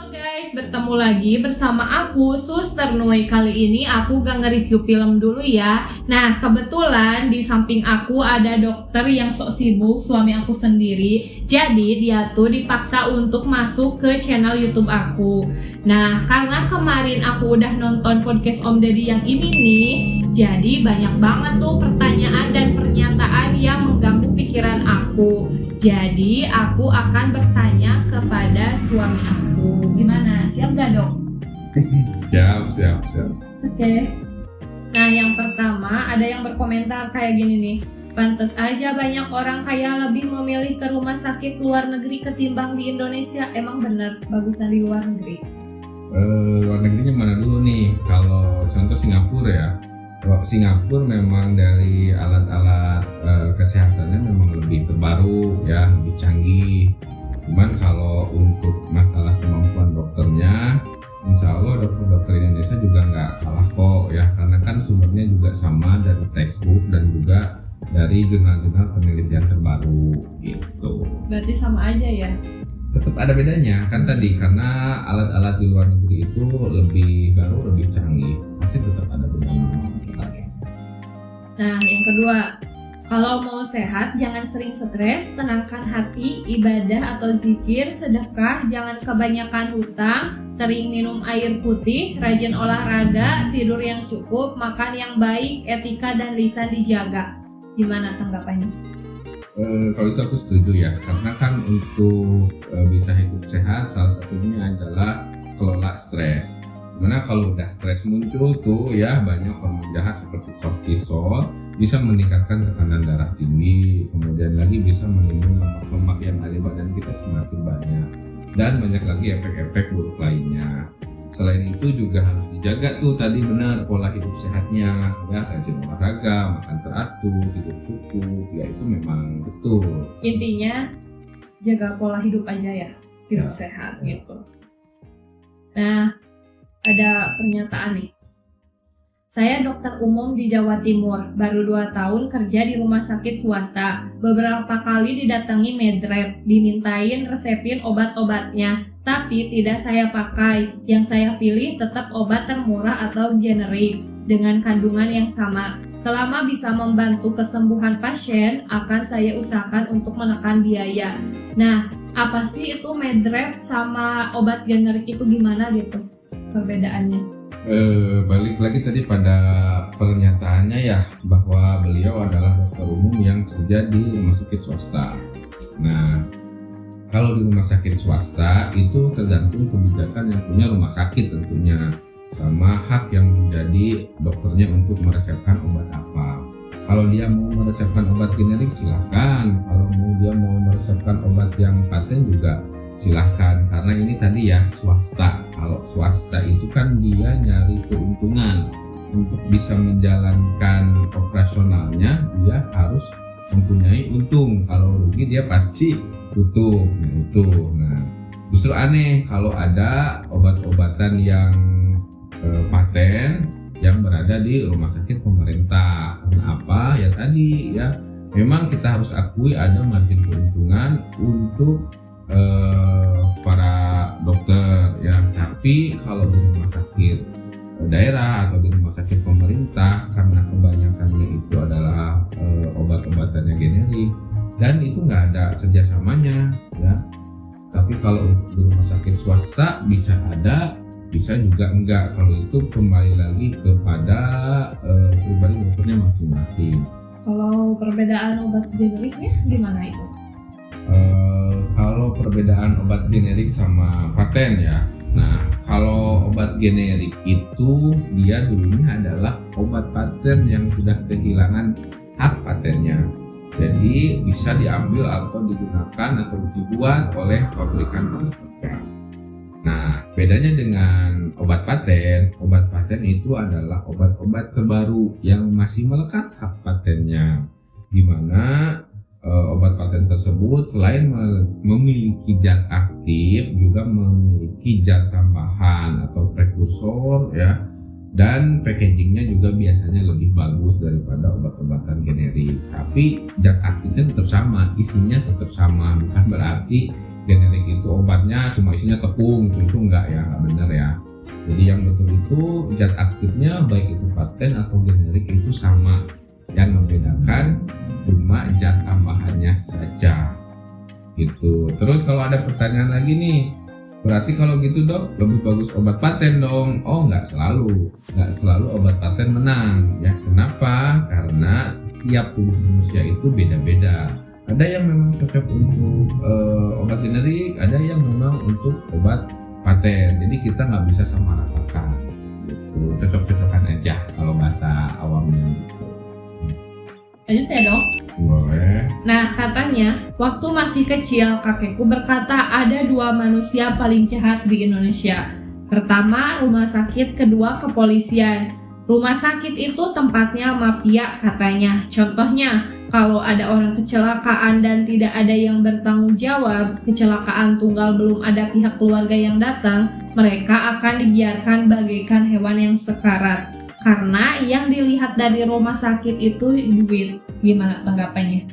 Halo guys, bertemu lagi bersama aku Suster Nui. Kali ini aku gak nge-review film dulu ya. Nah, kebetulan di samping aku ada dokter yang sok sibuk, suami aku sendiri. Jadi dia tuh dipaksa untuk masuk ke channel YouTube aku. Nah, karena kemarin aku udah nonton podcast Om Deddy yang ini nih, jadi banyak banget tuh pertanyaan dan pernyataan yang mengganggu pikiran aku. Jadi aku akan bertanya kepada suami aku. Gimana? Siap gak dok? Siap. Oke. Nah, yang pertama ada yang berkomentar kayak gini nih. Pantes aja banyak orang kaya lebih memilih ke rumah sakit luar negeri ketimbang di Indonesia. Emang bener bagusan di luar negeri? Luar negerinya mana dulu nih? Kalau contoh Singapura ya. Kalau Singapura memang dari alat-alat kesehatannya memang lebih terbaru ya, lebih canggih. Cuman kalau untuk masalah kemampuan dokternya, insya Allah dokter-dokter Indonesia juga nggak kalah kok ya, karena kan sumbernya juga sama dari textbook dan juga dari jurnal-jurnal penelitian terbaru gitu. Berarti sama aja ya? Tetap ada bedanya kan tadi, karena alat-alat di luar negeri itu lebih baru, lebih canggih, pasti tetap ada bedanya. Nah, yang kedua, kalau mau sehat jangan sering stres, tenangkan hati, ibadah atau zikir, sedekah, jangan kebanyakan hutang, sering minum air putih, rajin olahraga, tidur yang cukup, makan yang baik, etika dan lisan dijaga. Gimana tanggapannya? Kalau itu aku setuju ya, karena kan untuk bisa hidup sehat salah satunya adalah kelola stres. Dimana kalau udah stres muncul tuh ya banyak hormon jahat seperti kortisol bisa meningkatkan tekanan darah tinggi, kemudian lagi bisa menimbulkan lemak-lemak yang ada di badan kita semakin banyak, dan banyak lagi efek-efek buruk lainnya. Selain itu juga harus dijaga tuh tadi benar pola hidup sehatnya ya, rajin olahraga, makan teratur, tidur cukup, ya itu memang betul. Intinya jaga pola hidup aja ya, hidup sehat gitu. Nah, ada pernyataan nih. Saya dokter umum di Jawa Timur, baru 2 tahun kerja di rumah sakit swasta. Beberapa kali didatangi medrep, dimintain resepin obat-obatnya, tapi tidak saya pakai. Yang saya pilih tetap obat termurah atau generik dengan kandungan yang sama. Selama bisa membantu kesembuhan pasien, akan saya usahakan untuk menekan biaya. Nah, apa sih itu medrep sama obat generik itu gimana gitu perbedaannya? Balik lagi tadi pada pernyataannya ya, bahwa beliau adalah dokter umum yang kerja di rumah sakit swasta. Nah, kalau di rumah sakit swasta itu tergantung kebijakan yang punya rumah sakit tentunya, sama hak yang menjadi dokternya untuk meresepkan obat apa. Kalau dia mau meresepkan obat generik silahkan, kalau dia mau meresepkan obat yang paten juga silahkan, karena ini tadi ya swasta. Kalau swasta itu kan dia nyari keuntungan, untuk bisa menjalankan operasionalnya dia harus mempunyai untung, kalau rugi dia pasti tutup. Nah, justru aneh kalau ada obat-obatan yang paten yang berada di rumah sakit pemerintah. Karena apa? Ya tadi ya, memang kita harus akui ada margin keuntungan untuk para dokter ya, tapi kalau di rumah sakit daerah atau di rumah sakit pemerintah, karena kebanyakannya itu adalah obat-obatannya generik dan itu nggak ada kerjasamanya ya. Tapi kalau di rumah sakit swasta bisa ada, bisa juga enggak. Kalau itu kembali lagi kepada pribadi dokternya masing-masing. Kalau perbedaan obat generiknya gimana itu? Kalau perbedaan obat generik sama paten ya. Nah, kalau obat generik itu dia dulunya adalah obat paten yang sudah kehilangan hak patennya. Jadi bisa diambil atau digunakan atau dibuat oleh pabrikan-pabrikan. Nah, bedanya dengan obat paten itu adalah obat-obat terbaru yang masih melekat hak patennya, di mana obat paten tersebut selain memiliki zat aktif juga memiliki zat tambahan atau prekursor ya, dan packagingnya juga biasanya lebih bagus daripada obat-obatan generik. Tapi zat aktifnya tetap sama, isinya tetap sama, bukan berarti generik itu obatnya cuma isinya tepung, itu enggak ya, enggak benar ya. Jadi yang betul itu zat aktifnya baik itu paten atau generik itu sama. Yang membedakan cuma zat tambahannya saja. Gitu. Terus kalau ada pertanyaan lagi nih, berarti kalau gitu dok lebih bagus obat paten dong? Oh nggak selalu obat paten menang ya. Kenapa? Karena tiap tubuh manusia itu beda-beda. Ada yang memang cocok untuk obat generik, ada yang memang untuk obat paten. Jadi kita nggak bisa samaratakan. Gitu. Cocok-cocokan aja kalau bahasa awamnya. Gitu. Lanjut ya dok. Boleh. Nah katanya waktu masih kecil kakekku berkata ada 2 manusia paling jahat di Indonesia. Pertama rumah sakit, kedua kepolisian. Rumah sakit itu tempatnya mafia katanya. Contohnya kalau ada orang kecelakaan dan tidak ada yang bertanggung jawab, kecelakaan tunggal belum ada pihak keluarga yang datang, mereka akan dibiarkan bagaikan hewan yang sekarat. Karena yang dilihat dari rumah sakit itu duit. Gimana tanggapannya?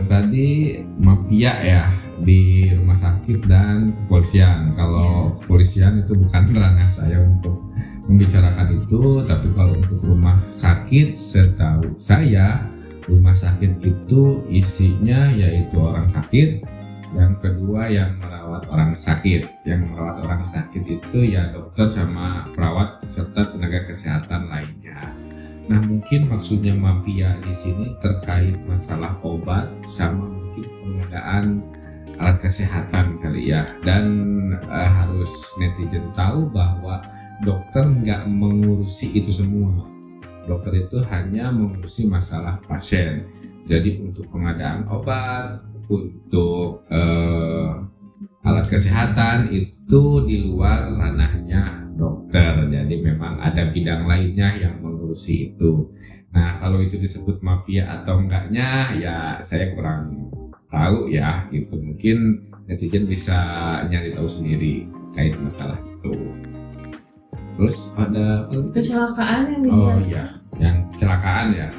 Tadi mafia ya di rumah sakit dan kepolisian. Kalau kepolisian itu bukan ranah saya untuk membicarakan itu, tapi kalau untuk rumah sakit setahu saya rumah sakit itu isinya yaitu orang sakit, yang kedua yang merawat orang sakit. Yang merawat orang sakit itu ya dokter sama perawat serta tenaga kesehatan lainnya. Nah mungkin maksudnya mafia di sini terkait masalah obat sama mungkin pengadaan alat kesehatan kali ya. Dan harus netizen tahu bahwa dokter nggak mengurusi itu semua. Dokter itu hanya mengurusi masalah pasien. Jadi untuk pengadaan obat, untuk alat kesehatan itu di luar ranahnya dokter. Jadi memang ada bidang lainnya yang mengurusi itu. Nah kalau itu disebut mafia atau enggaknya ya saya kurang tahu ya gitu. Mungkin netizen bisa nyari tahu sendiri terkait masalah itu. Terus ada Kecelakaan yang oh iya, yang kecelakaan ya.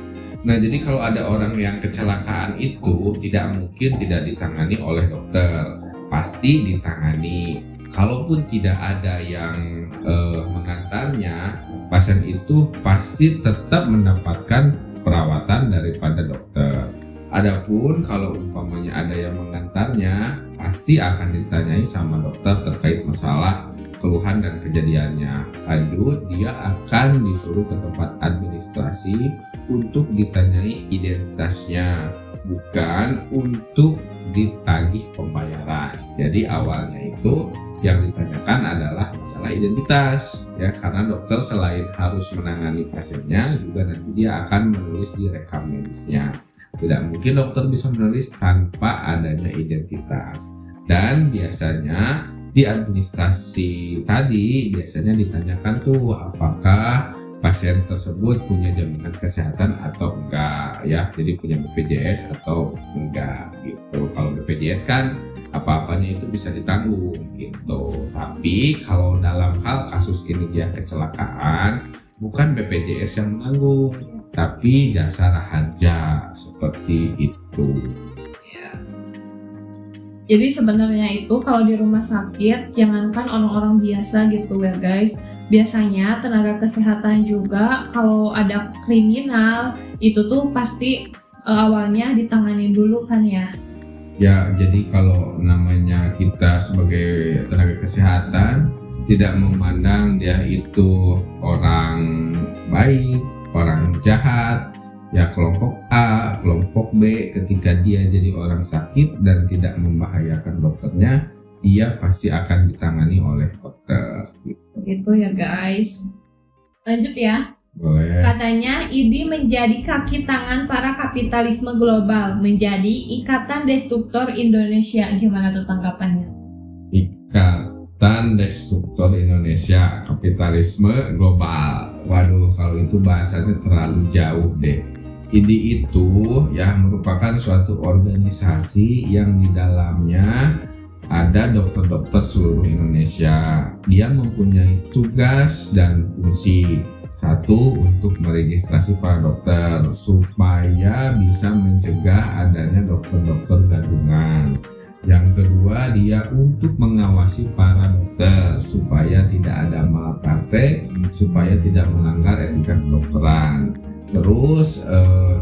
Nah jadi kalau ada orang yang kecelakaan itu tidak mungkin tidak ditangani oleh dokter, pasti ditangani. Kalaupun tidak ada yang mengantarnya, pasien itu pasti tetap mendapatkan perawatan daripada dokter. Adapun kalau umpamanya ada yang mengantarnya, pasti akan ditanyai sama dokter terkait masalah keluhan dan kejadiannya. Lanjut, dia akan disuruh ke tempat administrasi untuk ditanyai identitasnya, bukan untuk ditagih pembayaran. Jadi awalnya itu yang ditanyakan adalah masalah identitas ya, karena dokter selain harus menangani pasiennya juga nanti dia akan menulis di rekam medisnya. Tidak mungkin dokter bisa menulis tanpa adanya identitas. Dan biasanya di administrasi tadi biasanya ditanyakan tuh apakah pasien tersebut punya jaminan kesehatan atau enggak ya, jadi punya BPJS atau enggak gitu. Kalau BPJS kan apa-apanya itu bisa ditanggung gitu. Tapi kalau dalam hal kasus ini dia kecelakaan, bukan BPJS yang menanggung, tapi jasara harja seperti itu. Jadi sebenarnya itu kalau di rumah sakit jangankan orang-orang biasa gitu ya guys. Biasanya tenaga kesehatan juga kalau ada kriminal itu tuh pasti awalnya ditangani dulu kan ya. Ya jadi kalau namanya kita sebagai tenaga kesehatan tidak memandang dia itu orang baik, orang jahat, ya kelompok A, kelompok B, ketika dia jadi orang sakit dan tidak membahayakan dokternya, dia pasti akan ditangani oleh dokter. Gitu ya guys. Lanjut ya. Boleh. Katanya IDI menjadi kaki tangan para kapitalisme global, menjadi ikatan destruktor Indonesia. Gimana tuh tanggapannya? Ikatan destruktor Indonesia, kapitalisme global. Waduh, kalau itu bahasanya terlalu jauh deh. IDI itu ya merupakan suatu organisasi yang di dalamnya ada dokter-dokter seluruh Indonesia. Dia mempunyai tugas dan fungsi. Satu, untuk meregistrasi para dokter supaya bisa mencegah adanya dokter-dokter gadungan. Yang kedua, dia untuk mengawasi para dokter supaya tidak ada malpraktek, supaya tidak melanggar etika kedokteran. Terus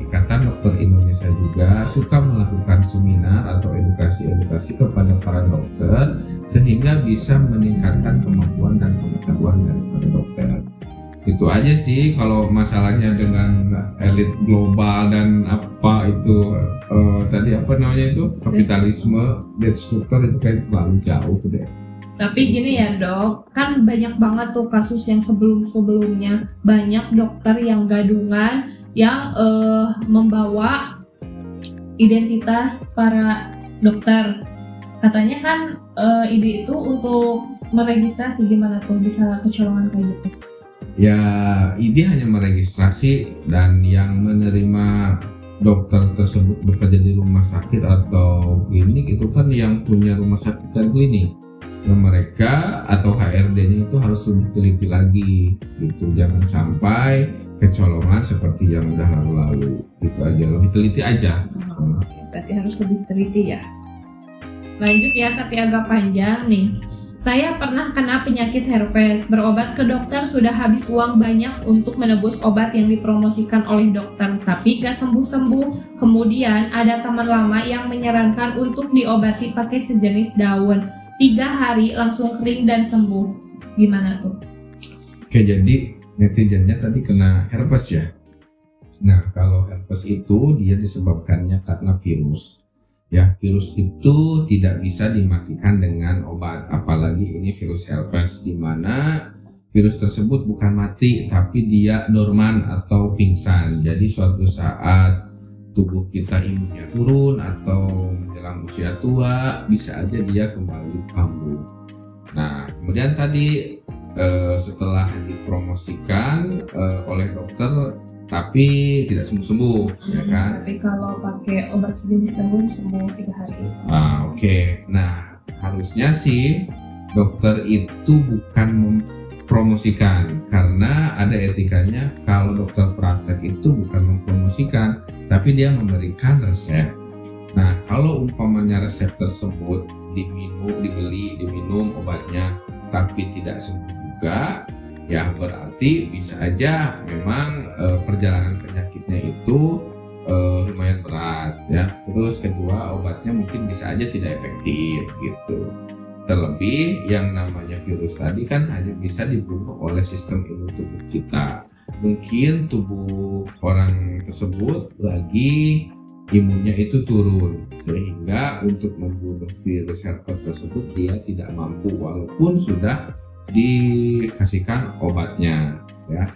Ikatan Dokter Indonesia juga suka melakukan seminar atau edukasi kepada para dokter sehingga bisa meningkatkan kemampuan dan pengetahuan daripada dokter. Itu aja sih kalau masalahnya dengan elit global dan apa itu tadi apa namanya itu kapitalisme, destruktur itu kayak terlalu jauh deh. Tapi gini ya dok, kan banyak banget tuh kasus yang sebelum-sebelumnya banyak dokter yang gadungan yang membawa identitas para dokter. Katanya kan ide itu untuk meregistrasi, gimana tuh bisa kecolongan kayak gitu? Ya, ide hanya meregistrasi dan yang menerima dokter tersebut bekerja di rumah sakit atau klinik itu kan yang punya rumah sakit dan klinik. Nah, mereka atau HRD-nya itu harus lebih teliti lagi gitu, jangan sampai kecolongan seperti yang udah lalu-lalu. Itu aja, lebih teliti aja. Berarti harus lebih teliti ya. Lanjut ya, tapi agak panjang nih. Saya pernah kena penyakit herpes, berobat ke dokter sudah habis uang banyak untuk menebus obat yang dipromosikan oleh dokter, tapi gak sembuh-sembuh. Kemudian ada teman lama yang menyarankan untuk diobati pakai sejenis daun. 3 hari langsung kering dan sembuh. Gimana tuh? Oke, jadi netizennya tadi kena herpes ya. Nah, kalau herpes itu dia disebabkannya karena virus. Ya, virus itu tidak bisa dimatikan dengan obat, apalagi ini virus herpes di mana virus tersebut bukan mati tapi dia dorman atau pingsan. Jadi suatu saat tubuh kita imunnya turun atau menjelang usia tua bisa aja dia kembali kambuh. Nah, kemudian tadi setelah dipromosikan oleh dokter tapi tidak sembuh-sembuh, ya kan? Tapi kalau pakai obat sejenis daun sembuh 3 hari. Oke. Nah, harusnya sih dokter itu bukan mempromosikan karena ada etikanya. Kalau dokter praktek itu bukan mempromosikan, tapi dia memberikan resep. Nah, kalau umpamanya resep tersebut diminum obatnya tapi tidak sembuh juga, ya berarti bisa aja memang perjalanan penyakitnya itu lumayan berat ya. Terus kedua, obatnya mungkin bisa aja tidak efektif gitu. Terlebih yang namanya virus tadi kan hanya bisa dibunuh oleh sistem imun tubuh kita. Mungkin tubuh orang tersebut lagi imunnya itu turun sehingga untuk membunuh virus herpes tersebut dia tidak mampu walaupun sudah dikasihkan obatnya ya.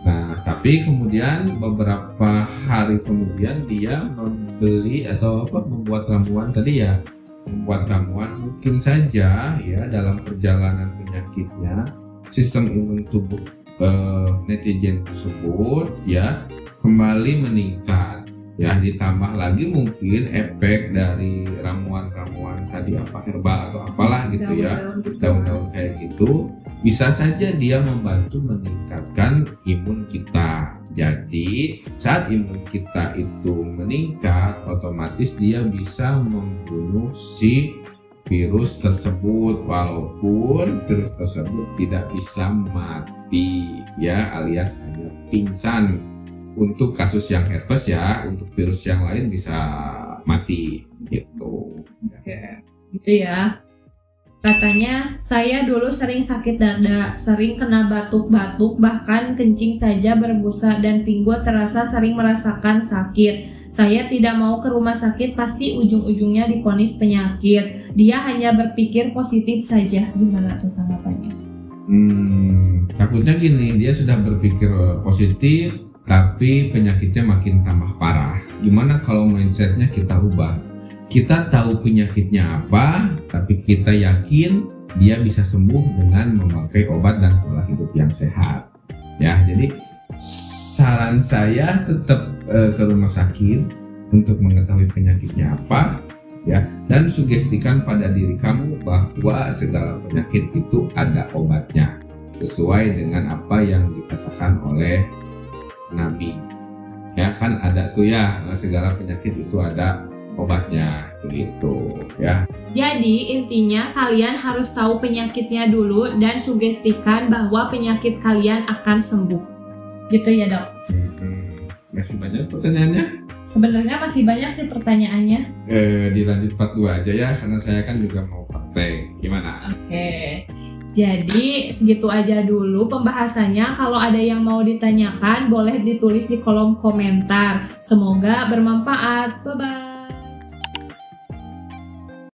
Nah, tapi kemudian beberapa hari kemudian dia membeli atau membuat ramuan tadi ya. Membuat ramuan mungkin saja ya dalam perjalanan penyakitnya sistem imun tubuh netizen tersebut ya kembali meningkat. Ya, ditambah lagi mungkin efek dari ramuan-ramuan tadi apa herbal atau apalah gitu ya, daun-daun kayak gitu, bisa saja dia membantu meningkatkan imun kita. Jadi saat imun kita itu meningkat, otomatis dia bisa membunuh si virus tersebut walaupun virus tersebut tidak bisa mati ya, alias hanya pingsan. Untuk kasus yang herpes ya, untuk virus yang lain bisa mati gitu. Oke, gitu ya. Katanya saya dulu sering sakit dada, sering kena batuk-batuk, bahkan kencing saja berbusa dan pinggul terasa sering merasakan sakit. Saya tidak mau ke rumah sakit, pasti ujung-ujungnya divonis penyakit. Dia hanya berpikir positif saja. Gimana tuh tanggapannya? Takutnya gini, dia sudah berpikir positif tapi penyakitnya makin tambah parah. Gimana kalau mindsetnya kita ubah? Kita tahu penyakitnya apa, tapi kita yakin dia bisa sembuh dengan memakai obat dan pola hidup yang sehat. Ya, jadi saran saya tetap ke rumah sakit untuk mengetahui penyakitnya apa, ya, dan sugestikan pada diri kamu bahwa segala penyakit itu ada obatnya sesuai dengan apa yang dikatakan oleh Nabi. Ya kan ada tuh ya, segala penyakit itu ada obatnya begitu ya. Jadi intinya kalian harus tahu penyakitnya dulu dan sugestikan bahwa penyakit kalian akan sembuh. Gitu ya dok? Masih banyak pertanyaannya? Sebenarnya masih banyak sih pertanyaannya. Dilanjut part 2 aja ya, karena saya kan juga mau praktek. Gimana? Oke. Jadi segitu aja dulu pembahasannya. Kalau ada yang mau ditanyakan boleh ditulis di kolom komentar. Semoga bermanfaat. Bye-bye.